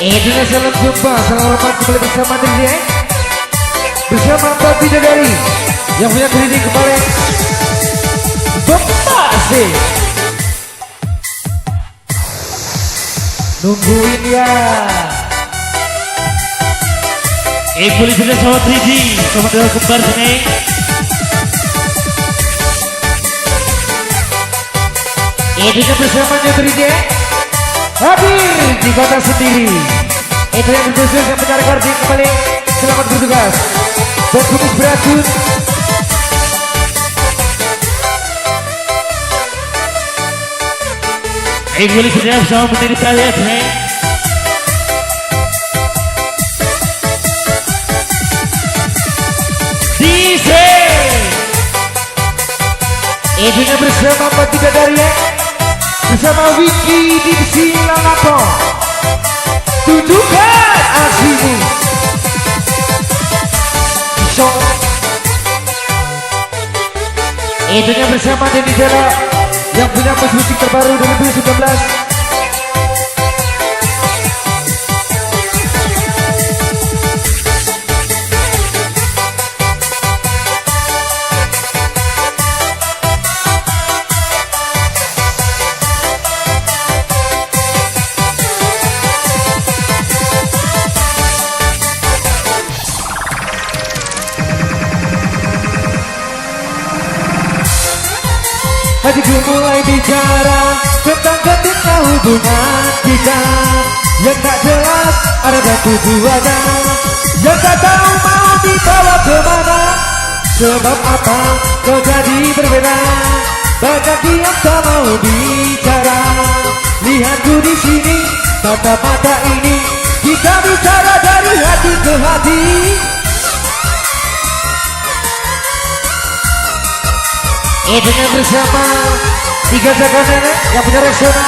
Itulah salam jumpa, salam hormat kembali bersama Diri bersama Mbak Bidadari yang punya diri kembali Bembasi. Nungguin ya. Boleh sudah sama 3G, sama dengan kembar sini. Itulah bersamanya Diri hadir di kota sendiri. Itu yang berkhusus yang mencari kordi kembali. Selamat bertugas. Dan kumis beracun. Boleh sudah sama menjadi kalian nih. DC. Itunya bersama Mbak Bidadari bersama Wiki di Silalapo. Tunjukkan aslimu. So. Itunya bersama Denny Jela yang punya musik terbaru 2019. Hatiku mulai bicara tentang ketika hubungan kita yang tak jelas ada dan tujuannya, yang tak tahu mau dibawa kemana. Sebab apa kau jadi berbeda? Banyak diam tak mau bicara. Lihatku di sini, tatap mata ini, kita bicara dari hati ke hati. Dengan bersama tiga jaga nenek yang punya reksona.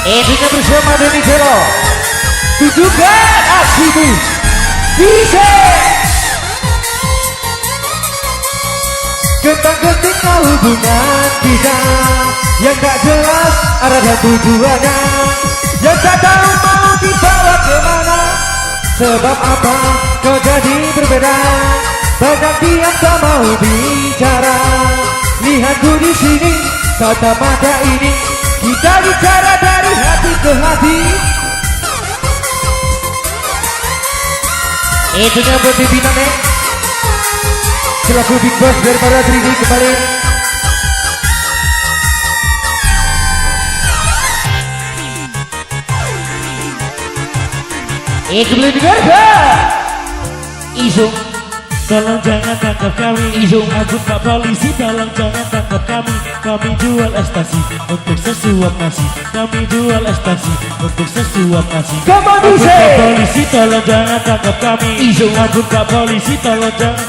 Dengan bersama Denny Jelo. Tunjukkan aksimu. Bisa. Ketika hubungan kita yang tak jelas arah dan tujuannya, yang tak tahu mau dibawa kemana. Sebab apa kau jadi berbeda? Banyak diam tak mau bicara. Lihatku di sini, tatap mata ini, kita bicara dari hati ke hati. Itunya buat pimpinan selaku Big Boss daripada 3D kembali. Boleh dengarkan. Isung, tolong jangan tangkap kami. Isung, aku Pak Polisi, tolong jangan tangkap kami. Kami jual ekstasi untuk sesuap nasi. Kami jual ekstasi untuk sesuap nasi. Come on, aku DJ. Pak Polisi, tolong jangan tangkap kami. Isung, aku Pak Polisi, tolong jangan.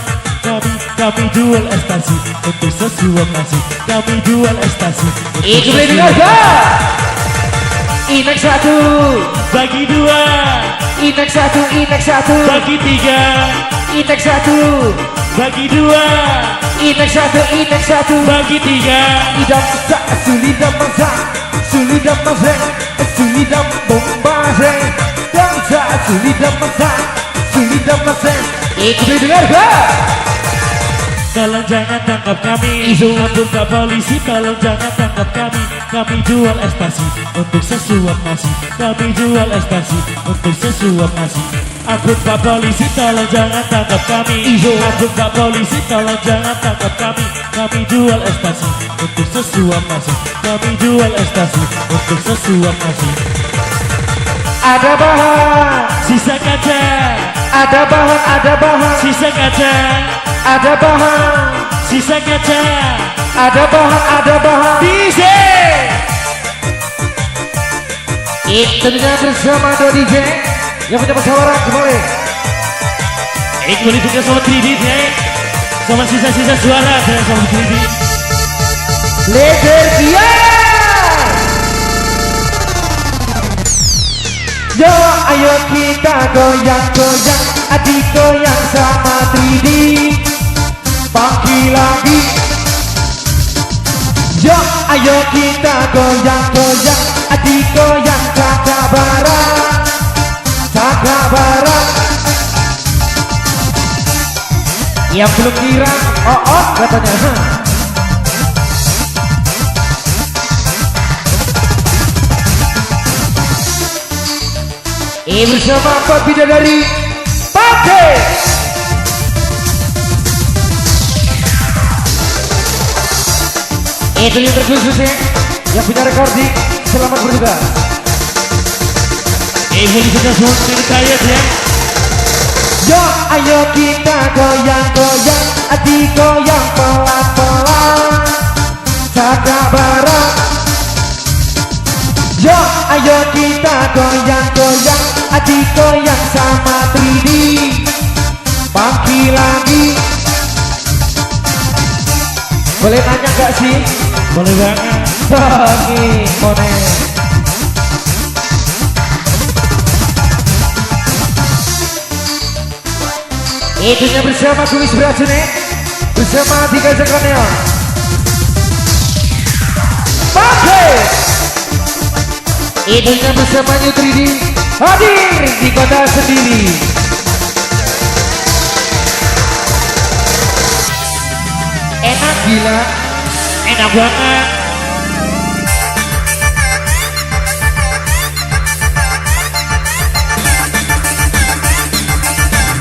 Kami jual ekstasi untuk sesuap nasi. Kami jual ekstasi. Boleh dengarkan. Inek 1 bagi 2, Inek 1, Inek 1 bagi 3, Inek 1 bagi 2, Inek 1, Inek 1 bagi 3. Idam tak sulidam masa, sulidam masa, sulidam bombase. Dan tak sulidam masa, sulidam masa. Boleh dengarkan. Tolong jangan tangkap kami. Ampun Pak Polisi, tolong jangan tangkap kami. Kami jual ekstasi untuk sesuap nasi. Kami jual ekstasi untuk sesuap nasi. Ampun Pak Polisi, tolong jangan tangkap kami. Ampun Pak Polisi, tolong jangan tangkap kami. Kami jual ekstasi untuk sesuap nasi. Kami jual ekstasi untuk sesuap nasi. Ada bahan, Sisa kaca, ada bahan, ada bahan, sisa kaca, ada bahan, sisa kaca. ada bahan, ada bahan. Bisa. Tentunya bersama Dua DJ yang punya musyawarah kembali. Kembali juga sama 3D sama sisa-sisa suara dan sama 3D. Leader dia. Yo ayo kita goyang-goyang, adik goyang sama 3D. Panggil lagi. Yo ayo kita goyang-goyang, adik goyang Cakra Barat, Cakra Barat. Yang belum kira, oh katanya. Bersama Pak Bidadari Pate. Itu yang terkhusus ya, yang punya recording, selamat bertugas. Boleh juga semua kaya ya. Yo ayo kita goyang-goyang, adik goyang pelan-pelan, Cakra Barat. Yo ayo kita goyang-goyang, adik goyang sama 3D. Panggil lagi. Boleh nanya gak sih? Boleh banget. Oke, boleh. Itunya bersama Kumis Beracune, bersama Tiga Sekonel. Pakai. Itunya bersama New 3D hadir di kota sendiri. Enak gila, Enak banget.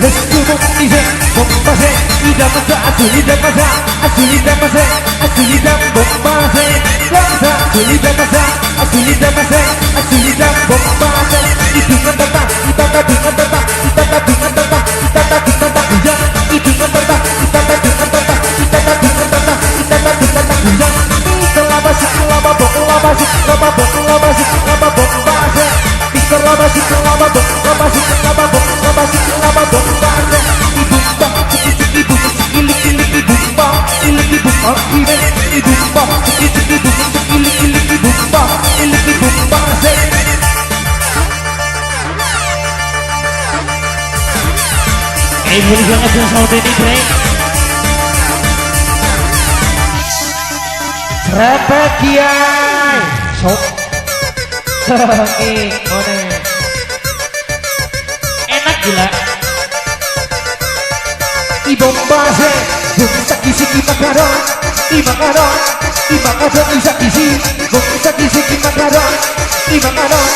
let's go bombase, bombase, ida masa, asulida masa, asulida masa, asulida bombase, lanza, asulida masa, asulida masa, asulida bombase. Itu ngantata, kita tadi ngantata, kita tadi ngantata, kita tadi ngantata hujan. Itu ngantata, kita tadi ngantata, kita tadi ngantata, kita tadi ngantata hujan. Kelabasi, kelababo, kelabasi, kelababo, kelabasi, kelababo, bombase. Kelabasi, kelababo, kelabasi, kelababo, kelabasi, kelababo, bombase. Ibu bang, ibu, ilik ilik ibu bang, ilik ibu bang, ibu bang, ilik ibu, ilik ibu bang, ilik ibu bombase. Boleh banget sama Denny Drake. Repet kiai sok one Enak gila. Ibombase bisa kisi kimakaron, imakaron, imakaron bisa kisi, bisa kisi kimakaron, imakaron,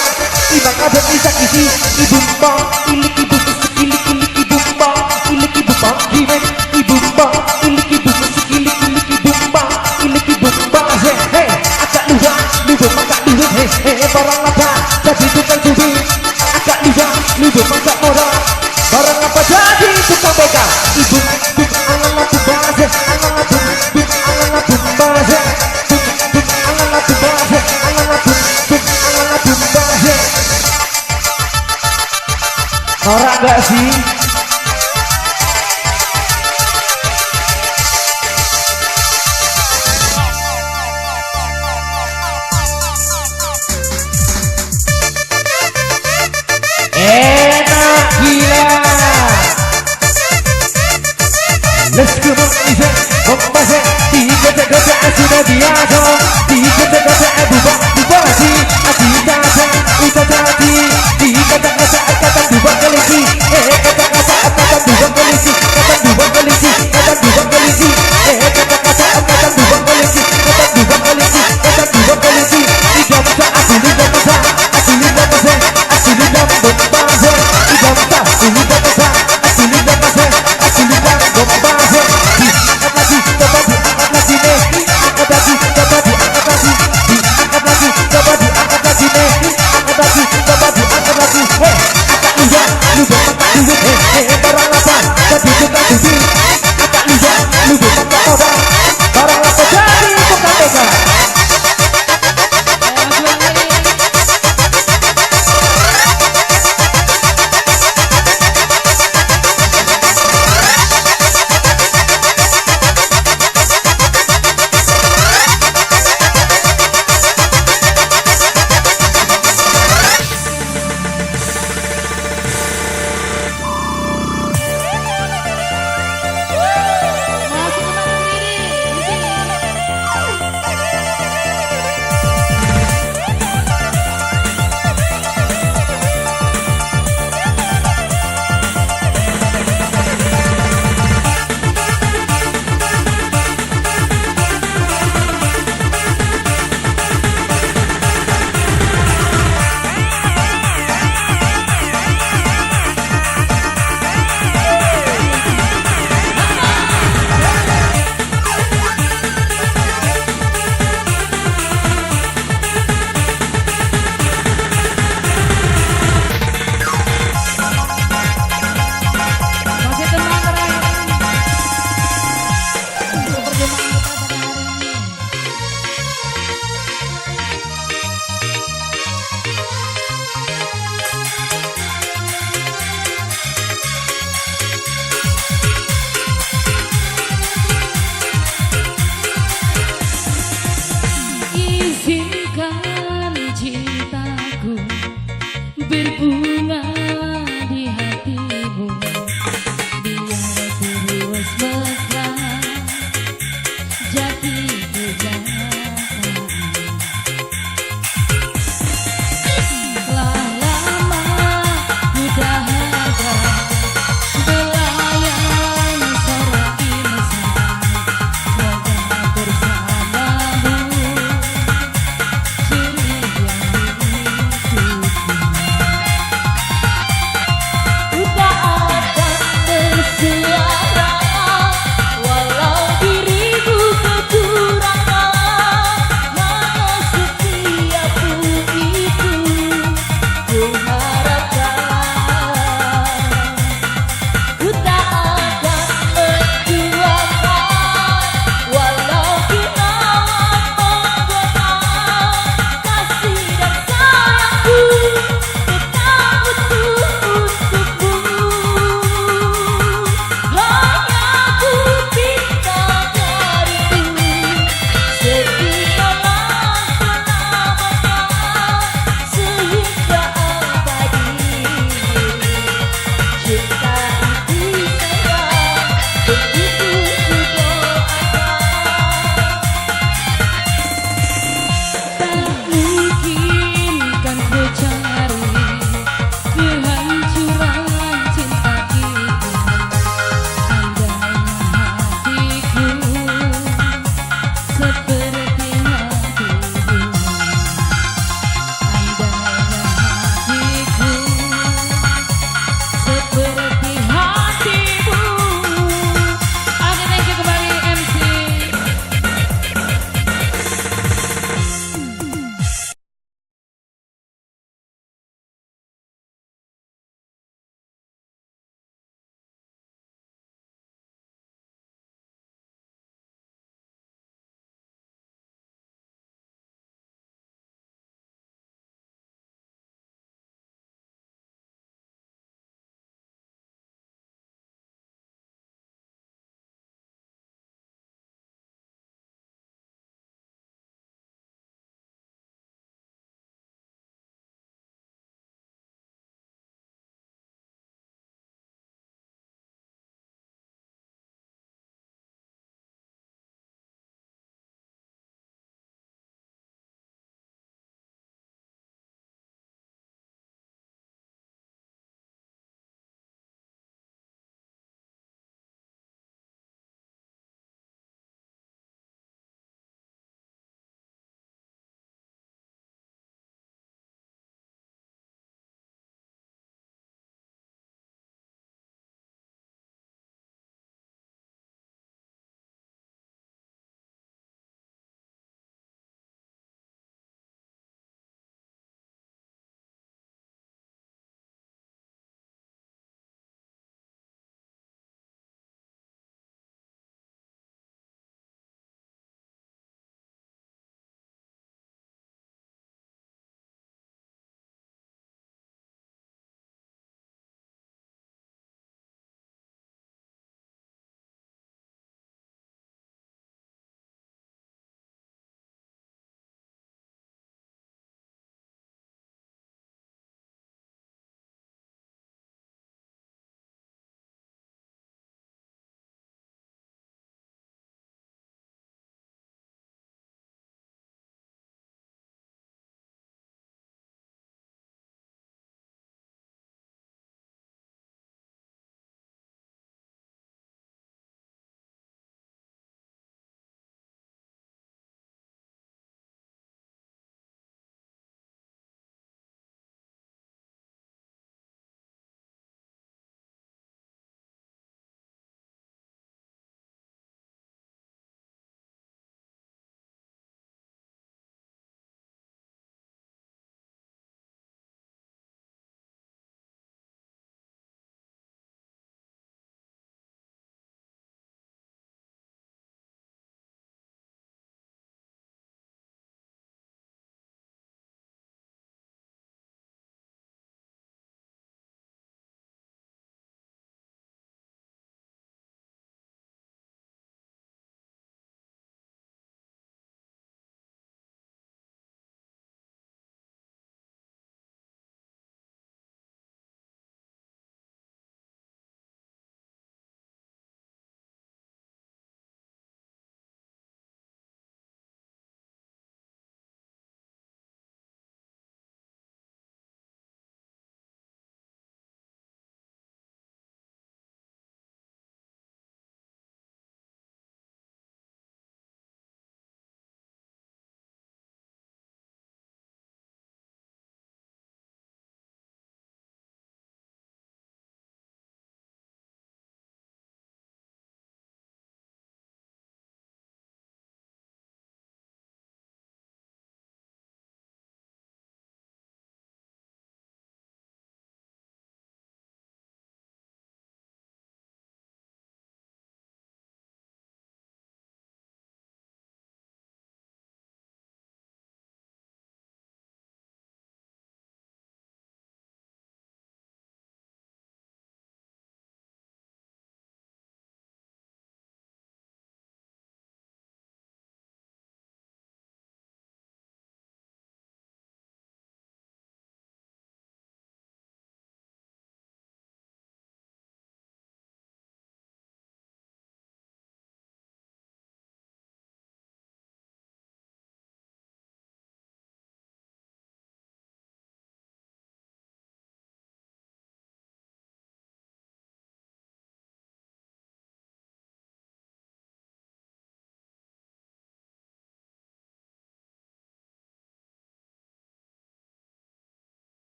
imakaron bisa kisi. Ibumbang ilik ibu, ilik ilik ibumbang, ilik ibumbang gimen, ibumbang ilik ibu, ilik ilik ibumbang, ilik ibumbang. Hey, agak luar, luar agak luar. Hey, barang apa jadi tukang judi? Agak luar, luar agak murah. Barang apa jadi tukang beka? Ibu, alala bubase, alala alala bubase, alala bubase, alala bubase. Norak gak sih? Enak gila. Let's go bombase, bombase. Tiga tegak sudah biasa, tiga tegak bubar.